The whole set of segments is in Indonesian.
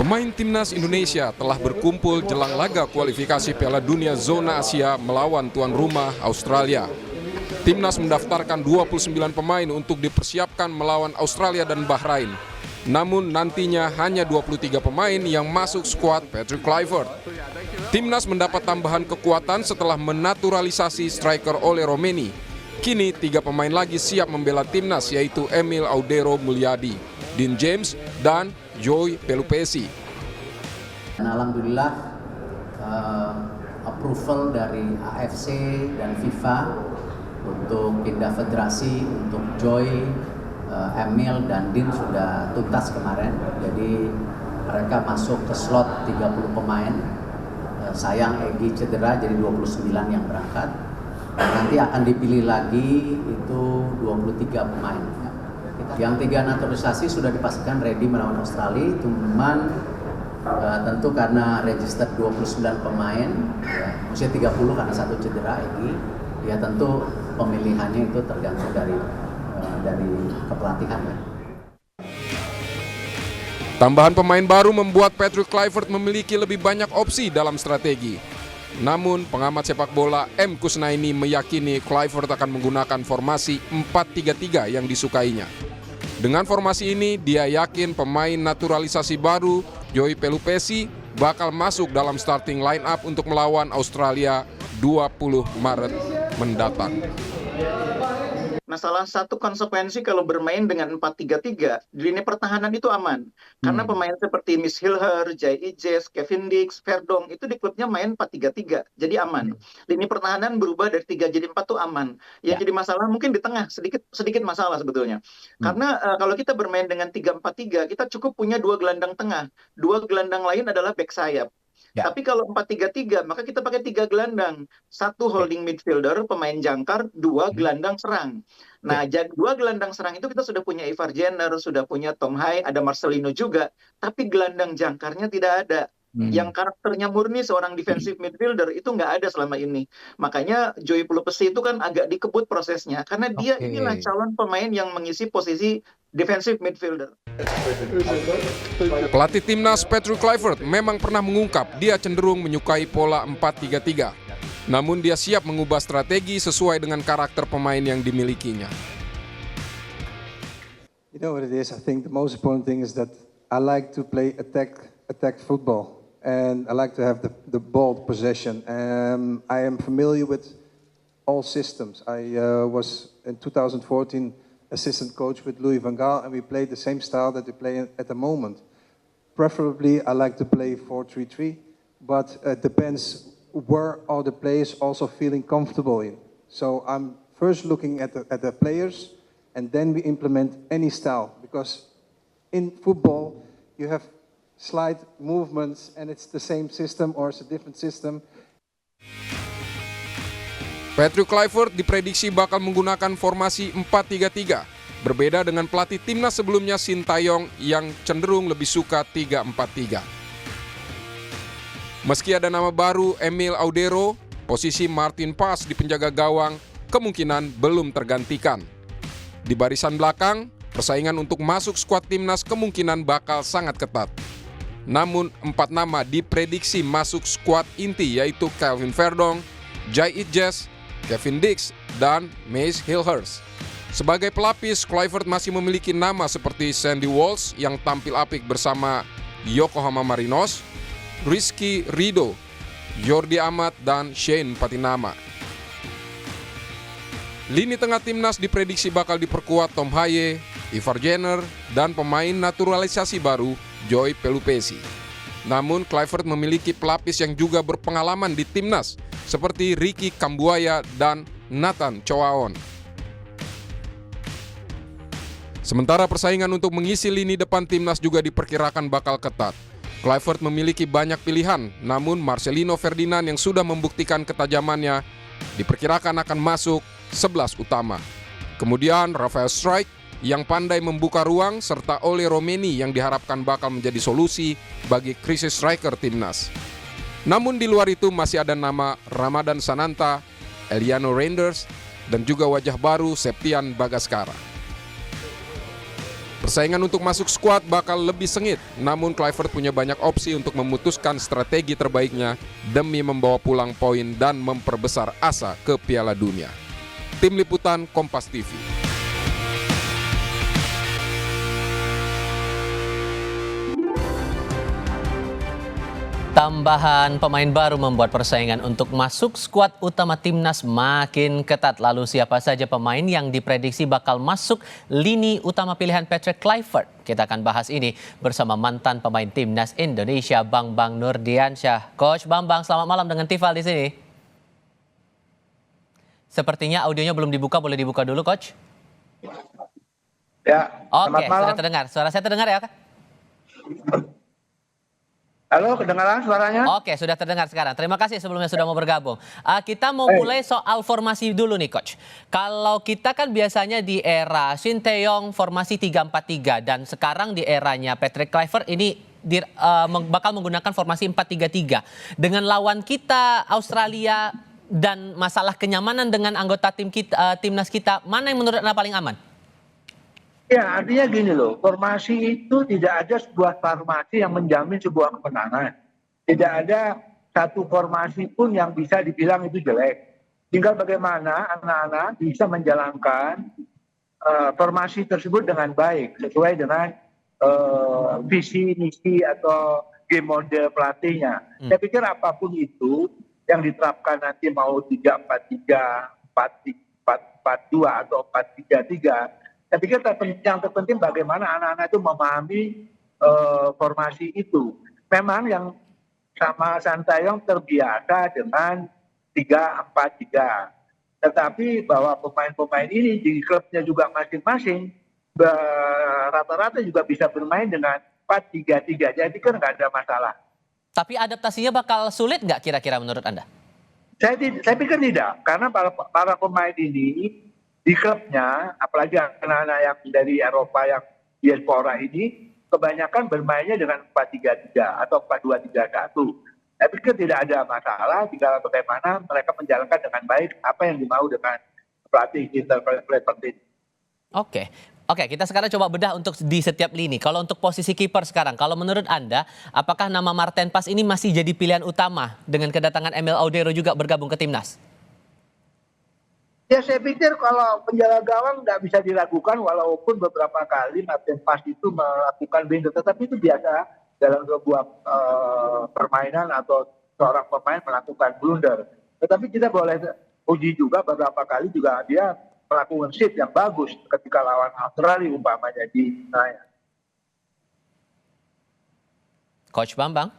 Pemain timnas Indonesia telah berkumpul jelang laga kualifikasi Piala Dunia Zona Asia melawan tuan rumah Australia. Timnas mendaftarkan 29 pemain untuk dipersiapkan melawan Australia dan Bahrain. Namun nantinya hanya 23 pemain yang masuk skuad Patrick Kluivert. Timnas mendapat tambahan kekuatan setelah menaturalisasi striker Ole Romeni. Kini 3 pemain lagi siap membela timnas, yaitu Emil Audero Mulyadi, Dean James, dan Joy Pelupessy. Dan alhamdulillah approval dari AFC dan FIFA untuk pindah federasi untuk Joy, Emil, dan Dean sudah tuntas kemarin. Jadi mereka masuk ke slot 30 pemain. Sayang Egy cedera, jadi 29 yang berangkat. Dan nanti akan dipilih lagi itu 23 pemain. Yang 3 naturalisasi sudah dipastikan ready melawan Australia, cuman tentu karena register 29 pemain, usia 30 karena 1 cedera Egy, ya tentu pemilihannya itu tergantung dari kepelatihan. Tambahan pemain baru membuat Patrick Kluivert memiliki lebih banyak opsi dalam strategi. Namun pengamat sepak bola M. Kusnaini meyakini Kluivert akan menggunakan formasi 4-3-3 yang disukainya. Dengan formasi ini, dia yakin pemain naturalisasi baru Joy Pelupessy bakal masuk dalam starting line up untuk melawan Australia 20 Maret mendatang. Nah, salah satu konsekuensi kalau bermain dengan 4-3-3, di lini pertahanan itu aman. Karena pemain seperti Miss Hilher, Jai Ijes, Kevin Dix, Verdong, itu di klubnya main 4-3-3, jadi aman. Lini pertahanan berubah dari 3 jadi 4 tuh aman. Yang jadi masalah mungkin di tengah, sedikit masalah sebetulnya. Karena kalau kita bermain dengan 3-4-3, kita cukup punya 2 gelandang tengah. 2 gelandang lain adalah back sayap. Ya. Tapi kalau 4-3-3, maka kita pakai 3 gelandang. 1 holding midfielder, pemain jangkar, 2 gelandang serang. Nah, 2 gelandang serang itu kita sudah punya Ivar Jenner, sudah punya Tom Hai, ada Marcelino juga. Tapi gelandang jangkarnya tidak ada. Yang karakternya murni seorang defensive midfielder itu nggak ada selama ini. Makanya Joy Pelupessy itu kan agak dikebut prosesnya. Karena dia inilah calon pemain yang mengisi posisi defensive midfielder. Pelatih timnas Patrick Kluivert memang pernah mengungkap dia cenderung menyukai pola 4-3-3. Namun dia siap mengubah strategi sesuai dengan karakter pemain yang dimilikinya. You know what it is? I think the most important thing is that I like to play attack football, and I like to have the ball possession. I am familiar with all systems. I was in 2014 assistant coach with Louis van Gaal, and we played the same style that we play at the moment. Preferably, I like to play 4-3-3, but it depends where are the players also feeling comfortable in. So I'm first looking at the players, and then we implement any style, because in football you have slight movements and it's the same system or it's a different system. Patrick Kluivert diprediksi bakal menggunakan formasi 4-3-3. Berbeda dengan pelatih timnas sebelumnya Sintayong yang cenderung lebih suka 3-4-3. Meski ada nama baru Emil Audero, posisi Martin Pas di penjaga gawang kemungkinan belum tergantikan. Di barisan belakang, persaingan untuk masuk skuad timnas kemungkinan bakal sangat ketat. Namun 4 nama diprediksi masuk skuad inti, yaitu Kelvin Verdong, Jai Ijes, Kevin Dix, dan Mace Hilhers. Sebagai pelapis, Kluivert masih memiliki nama seperti Sandy Walsh yang tampil apik bersama Yokohama Marinos, Rizky Ridho, Jordi Amat, dan Shane Patinama. Lini tengah timnas diprediksi bakal diperkuat Tom Hai, Ivar Jenner, dan pemain naturalisasi baru Joy Pelupessy. Namun Kluivert memiliki pelapis yang juga berpengalaman di timnas seperti Ricky Kambuaya dan Nathan Choaon. Sementara persaingan untuk mengisi lini depan timnas juga diperkirakan bakal ketat. Kluivert memiliki banyak pilihan, namun Marcelino Ferdinand yang sudah membuktikan ketajamannya diperkirakan akan masuk 11 utama. Kemudian Rafael Struijk yang pandai membuka ruang, serta Ole Romeni yang diharapkan bakal menjadi solusi bagi krisis striker timnas. Namun di luar itu masih ada nama Ramadan Sananta, Eliano Reinders, dan juga wajah baru Septian Bagaskara. Persaingan untuk masuk skuad bakal lebih sengit, namun Kluivert punya banyak opsi untuk memutuskan strategi terbaiknya demi membawa pulang poin dan memperbesar asa ke Piala Dunia. Tim Liputan Kompas TV. Tambahan pemain baru membuat persaingan untuk masuk skuad utama timnas makin ketat. Lalu siapa saja pemain yang diprediksi bakal masuk lini utama pilihan Patrick Kluivert? Kita akan bahas ini bersama mantan pemain timnas Indonesia, Bambang Nurdiansyah. Coach Bambang, selamat malam dengan Tifal di sini. Sepertinya audionya belum dibuka, boleh dibuka dulu, Coach? Ya, Oke, selamat malam. sudah terdengar. Suara saya terdengar ya? Halo, kedengaran suaranya? Oke, sudah terdengar sekarang. Terima kasih sebelumnya sudah mau bergabung. Kita mau mulai soal formasi dulu nih, Coach. Kalau kita kan biasanya di era Shin Tae-yong formasi 3-4-3 dan sekarang di eranya Patrick Kluivert ini bakal menggunakan formasi 4-3-3. Dengan lawan kita Australia dan masalah kenyamanan dengan anggota timnas kita, mana yang menurut Anda paling aman? Ya, artinya gini loh, formasi itu tidak ada sebuah formasi yang menjamin sebuah kemenangan. Tidak ada satu formasi pun yang bisa dibilang itu jelek. Tinggal bagaimana anak-anak bisa menjalankan formasi tersebut dengan baik, sesuai dengan visi, misi, atau game mode pelatihnya. Saya pikir apapun itu yang diterapkan nanti mau 3-4-3, 4-4-2 atau 4-3-3, saya pikir yang terpenting bagaimana anak-anak itu memahami formasi itu. Memang yang sama Sintayong terbiasa dengan 3-4-3. Tetapi bahwa pemain-pemain ini di klubnya juga masing-masing rata-rata juga bisa bermain dengan 4-3-3. Jadi kan nggak ada masalah. Tapi adaptasinya bakal sulit nggak kira-kira menurut Anda? Saya pikir tidak, karena para pemain ini di klubnya, apalagi anak-anak yang dari Eropa yang diaspora ini, kebanyakan bermainnya dengan 4-3-3 atau 4-2-3-1. Saya pikir tidak ada masalah jika bagaimana mereka menjalankan dengan baik apa yang dimau dengan pelatih Kluivert ini. Oke, kita sekarang coba bedah untuk di setiap lini. Kalau untuk posisi kiper sekarang, kalau menurut Anda, apakah nama Marten Pas ini masih jadi pilihan utama dengan kedatangan Emil Audero juga bergabung ke timnas? Ya, saya pikir kalau penjaga gawang nggak bisa diragukan walaupun beberapa kali Marten Pas itu melakukan blunder, tetapi itu biasa dalam sebuah permainan atau seorang pemain melakukan blunder. Tetapi kita boleh uji juga beberapa kali juga dia melakukan shift yang bagus ketika lawan Australia umpamanya di Senayan. Coach Bambang?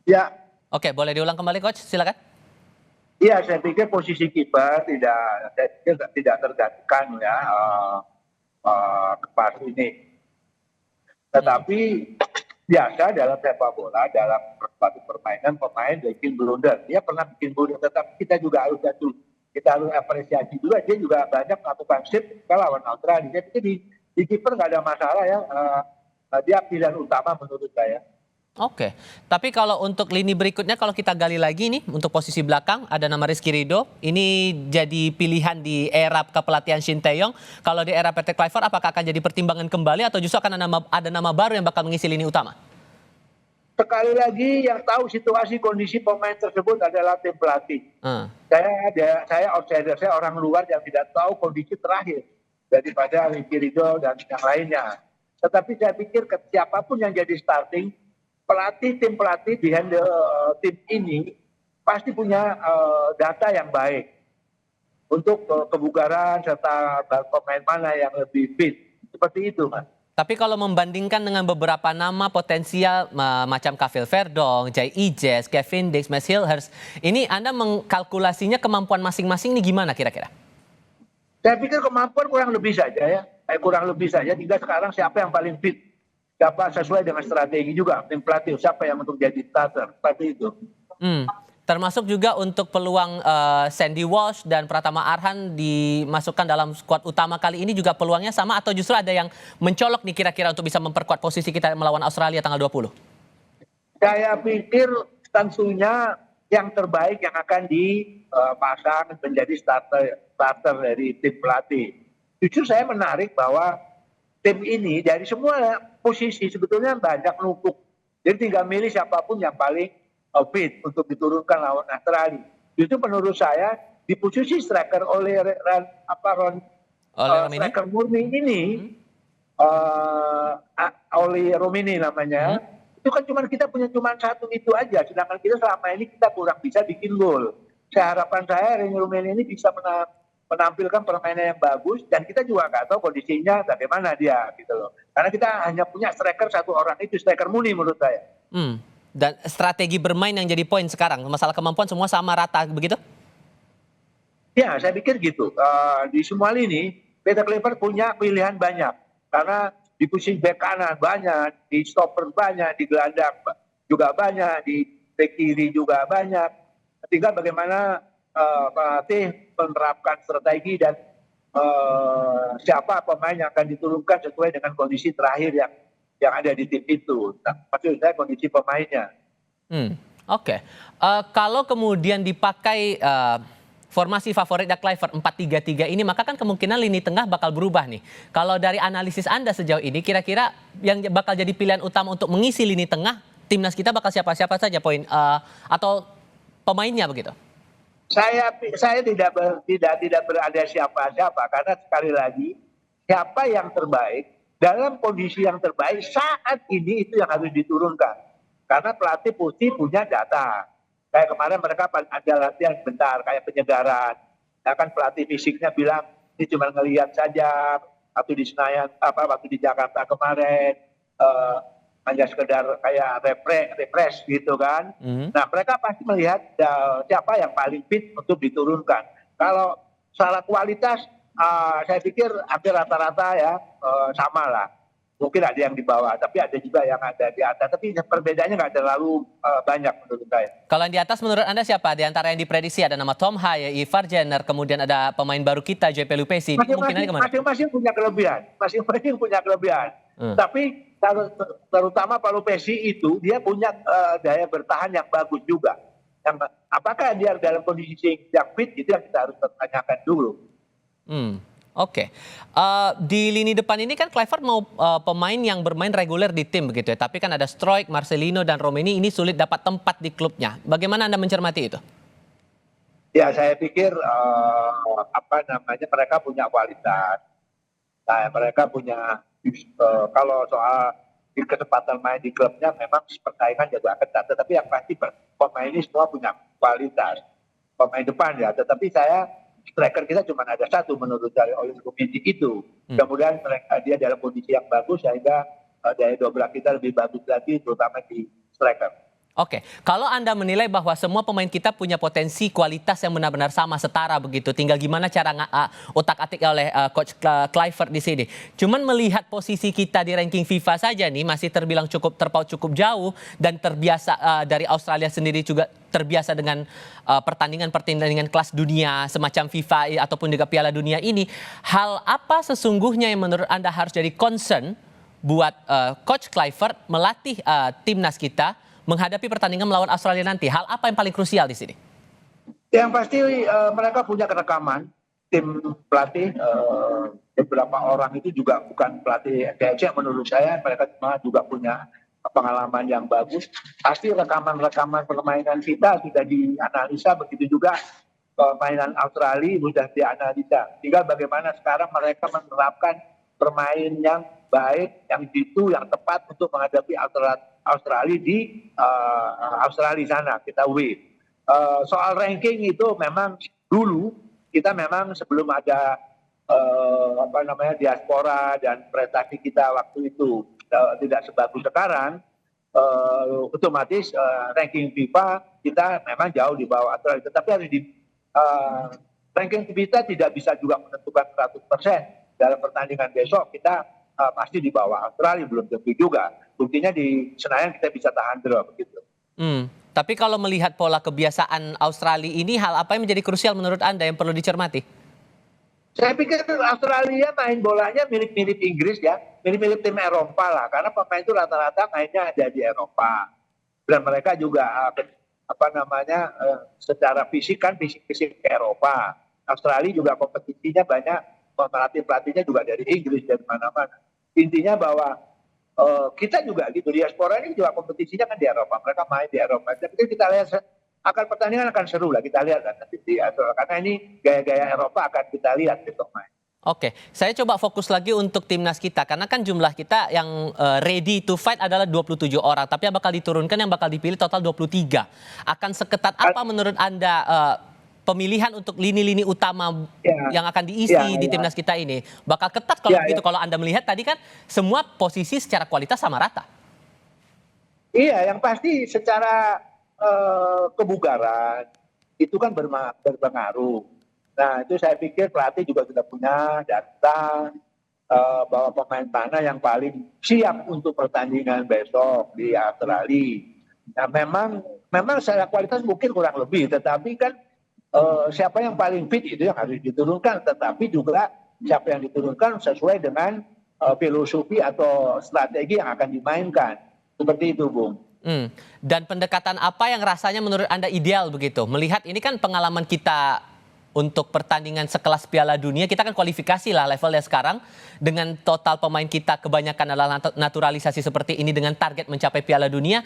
Ya. Oke, boleh diulang kembali, Coach? Silakan. Iya, saya pikir posisi kiper tidak tergantikan ya Pas ini. Tetapi biasa dalam sepak bola, dalam suatu permainan pemain bikin blunder. Dia pernah bikin blunder, tetapi kita juga harus apresiasi juga. Dia juga banyak melakukan shift ke lawan Australia. Jadi di kiper nggak ada masalah ya. Dia pilihan utama menurut saya. Oke, tapi kalau untuk lini berikutnya kalau kita gali lagi nih untuk posisi belakang ada nama Rizky Ridho. Ini jadi pilihan di era kepelatihan Shin Tae-yong. Kalau di era Patrick Kluivert apakah akan jadi pertimbangan kembali atau justru akan ada nama baru yang bakal mengisi lini utama? Sekali lagi yang tahu situasi kondisi pemain tersebut adalah tim pelatih. Saya outsider, saya orang luar yang tidak tahu kondisi terakhir daripada Rizky Ridho dan yang lainnya. Tetapi saya pikir siapapun yang jadi starting, tim pelatih di handle tim ini pasti punya data yang baik untuk kebugaran serta pemain mana yang lebih fit. Seperti itu, Mas. Tapi kalau membandingkan dengan beberapa nama potensial macam Kavil Verdong, Jai Ijes, Kevin Dix, Max Hilhers, ini Anda mengkalkulasinya kemampuan masing-masing ini gimana kira-kira? Saya pikir kemampuan kurang lebih saja ya. Tinggal sekarang siapa yang paling fit. Siapa sesuai dengan strategi juga tim pelatih, siapa yang untuk jadi starter, seperti itu. Termasuk juga untuk peluang Sandy Walsh dan Pratama Arhan dimasukkan dalam skuad utama kali ini juga peluangnya sama atau justru ada yang mencolok nih kira-kira untuk bisa memperkuat posisi kita melawan Australia tanggal 20? Saya pikir tentunya yang terbaik yang akan dipasang menjadi starter dari tim pelatih. Jujur saya menarik bahwa tim ini dari semua posisi sebetulnya banyak numpuk. Jadi tinggal milih siapapun yang paling fit untuk diturunkan lawan Australia. Itu menurut saya di posisi striker oleh Romini? striker murni ini, oleh Romini namanya, itu kan kita punya satu itu aja. Sedangkan kita selama ini kita kurang bisa bikin gol. Harapan saya Romini ini bisa menampilkan permainan yang bagus, dan kita juga nggak tahu kondisinya bagaimana dia gitu loh. Karena kita hanya punya striker satu orang, itu striker murni menurut saya. Dan strategi bermain yang jadi poin sekarang, masalah kemampuan semua sama rata begitu? Ya, saya pikir gitu. Di semua lini, Peter Clifford punya pilihan banyak. Karena di posisi bek kanan banyak, di stopper banyak, di gelandang juga banyak, di bek kiri juga banyak. Tinggal bagaimana pelatih menerapkan strategi dan siapa pemain yang akan diturunkan sesuai dengan kondisi terakhir yang ada di tim itu. Nah, maksud saya kondisi pemainnya. Oke. Kalau kemudian dipakai formasi favoritnya Kluivert 4-3-3 ini, maka kan kemungkinan lini tengah bakal berubah nih. Kalau dari analisis Anda sejauh ini, kira-kira yang bakal jadi pilihan utama untuk mengisi lini tengah timnas kita bakal siapa-siapa saja atau pemainnya begitu? Saya tidak berada siapa-siapa, karena sekali lagi siapa yang terbaik dalam kondisi yang terbaik saat ini itu yang harus diturunkan. Karena pelatih pasti punya data. Kayak kemarin mereka ada latihan bentar, kayak penyegaran. Ya kan pelatih fisiknya bilang ini cuma ngelihat saja waktu di Senayan, waktu di Jakarta kemarin. Hanya sekedar kayak refresh gitu kan. Nah, mereka pasti melihat siapa yang paling fit untuk diturunkan. Kalau salah kualitas, saya pikir hampir rata-rata ya sama lah. Mungkin ada yang di bawah, tapi ada juga yang ada di atas. Tapi perbedaannya nggak terlalu banyak menurut saya. Kalau yang di atas menurut Anda siapa? Di antara yang diprediksi ada nama Tom Haye, Ivar Jenner, kemudian ada pemain baru kita, JP Lupesi. Masing-masing punya kelebihan. Masing-masing punya kelebihan. Tapi terutama Pak Lupesi itu dia punya daya bertahan yang bagus juga. Apakah dia dalam kondisi yang fit, itu yang kita harus pertanyakan dulu. Oke. Di lini depan ini kan Kluivert mau pemain yang bermain reguler di tim begitu ya. Tapi kan ada Struijk, Marcelino dan Romini ini sulit dapat tempat di klubnya. Bagaimana Anda mencermati itu? Ya, saya pikir mereka punya kualitas. Nah, mereka punya kalau soal kesempatan main di klubnya memang persaingan juga ketat. Tetapi yang pasti pemain ini semua punya kualitas. Pemain depan ya. Tetapi striker kita cuma ada satu menurut saya, oleh Romini itu. Kemudian dia dalam kondisi yang bagus sehingga daya dobrak kita lebih bagus lagi, terutama di striker. Oke, kalau Anda menilai bahwa semua pemain kita punya potensi kualitas yang benar-benar sama, setara begitu, tinggal gimana cara otak-atik oleh Coach Kluivert di sini. Cuman melihat posisi kita di ranking FIFA saja nih masih terbilang terpaut cukup jauh, dan terbiasa dari Australia sendiri juga terbiasa dengan pertandingan kelas dunia semacam FIFA ataupun juga Piala Dunia ini. Hal apa sesungguhnya yang menurut Anda harus jadi concern buat Coach Kluivert melatih timnas kita menghadapi pertandingan melawan Australia nanti? Hal apa yang paling krusial di sini? Yang pasti mereka punya kerekaman, tim pelatih, beberapa orang itu juga bukan pelatih kece menurut saya, mereka juga punya pengalaman yang bagus. Pasti rekaman-rekaman permainan kita sudah dianalisa, begitu juga permainan Australia sudah dianalisa. Tinggal bagaimana sekarang mereka menerapkan permainan yang baik, yang jitu, yang tepat untuk menghadapi Australia di Australia sana, kita win. Soal ranking itu memang dulu kita memang sebelum ada diaspora dan prestasi kita waktu itu tidak sebagus sekarang, otomatis ranking FIFA kita memang jauh di bawah Australia. Tetapi harus ranking kita tidak bisa juga menentukan 100%. Dalam pertandingan besok kita pasti di bawah Australia, belum tentu juga. Buktinya di Senayan kita bisa tahan draw begitu. Tapi kalau melihat pola kebiasaan Australia ini, hal apa yang menjadi krusial menurut Anda yang perlu dicermati? Saya pikir Australia main bolanya mirip-mirip Inggris ya, mirip-mirip tim Eropa lah, karena pemain itu rata-rata mainnya ada di Eropa. Dan mereka juga secara fisik kan fisik ke Eropa. Australia juga kompetisinya banyak, pelatihnya juga dari Inggris, dari mana-mana. Intinya bahwa kita juga gitu, diaspora ini juga kompetisinya kan di Eropa, mereka main di Eropa. Tapi kita lihat akan pertandingan akan seru lah, kita lihat kan nanti karena ini gaya-gaya Eropa akan kita lihat besok main. Oke, saya coba fokus lagi untuk timnas kita karena kan jumlah kita yang ready to fight adalah 27 orang, tapi yang bakal diturunkan, yang bakal dipilih total 23. Akan seketat apa menurut Anda pemilihan untuk lini-lini utama yang akan diisi di timnas kita ini? Bakal ketat kalau begitu. Kalau Anda melihat tadi kan semua posisi secara kualitas sama rata. Iya, yang pasti secara kebugaran itu kan berpengaruh. Nah, itu saya pikir pelatih juga sudah punya data bahwa pemain mana yang paling siap untuk pertandingan besok di Australia. Nah, memang secara kualitas mungkin kurang lebih, tetapi kan siapa yang paling fit itu yang harus diturunkan. Tetapi juga siapa yang diturunkan sesuai dengan filosofi atau strategi yang akan dimainkan. Seperti itu, Bung. Dan pendekatan apa yang rasanya menurut Anda ideal begitu? Melihat ini kan pengalaman kita untuk pertandingan sekelas Piala Dunia, kita kan kualifikasi lah levelnya sekarang. Dengan total pemain kita kebanyakan adalah naturalisasi seperti ini dengan target mencapai Piala Dunia.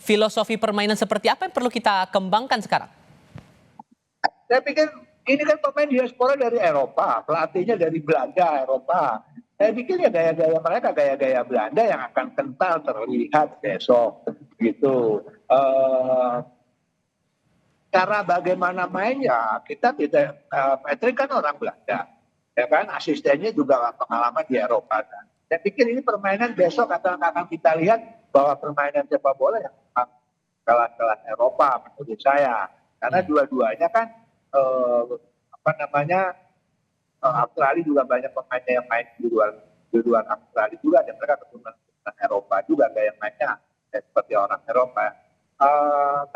Filosofi permainan seperti apa yang perlu kita kembangkan sekarang? Saya pikir ini kan pemain diaspora dari Eropa, pelatihnya dari Belanda, Eropa. Saya pikir ya gaya-gaya mereka, gaya-gaya Belanda yang akan kental terlihat besok. Gitu. Cara bagaimana mainnya, kita tidak, Patrick kan orang Belanda, ya kan, asistennya juga pengalaman di Eropa. Kan. Saya pikir ini permainan besok akan kita lihat bahwa permainan sepak bola yang kelas-kelas Eropa menurut saya, karena dua-duanya kan Australia juga banyak pemainnya yang main di luar Australia juga, dan mereka keturunan Eropa juga gaya mainnya seperti orang Eropa.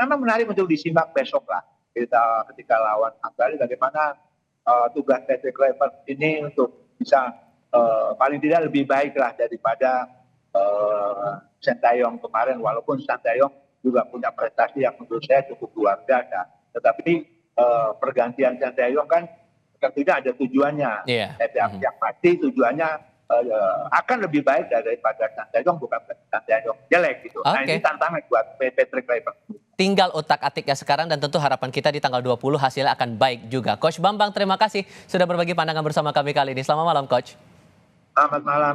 Memang menarik untuk disimak besok lah ketika lawan Australia, bagaimana tugas Patrick Kluivert ini untuk bisa paling tidak lebih baik lah daripada Sintayong kemarin, walaupun Sintayong juga punya prestasi yang menurut saya cukup luar biasa, tetapi pergantian Sintayong kan tentunya ada tujuannya. Yang pasti tujuannya akan lebih baik daripada Sintayong, bukan Sintayong jelek gitu. Nah, ini tantangan buat Patrick Kluivert. Tinggal otak-atiknya sekarang dan tentu harapan kita di tanggal 20 hasilnya akan baik juga. Coach Bambang, terima kasih sudah berbagi pandangan bersama kami kali ini. Selamat malam, Coach. Selamat malam.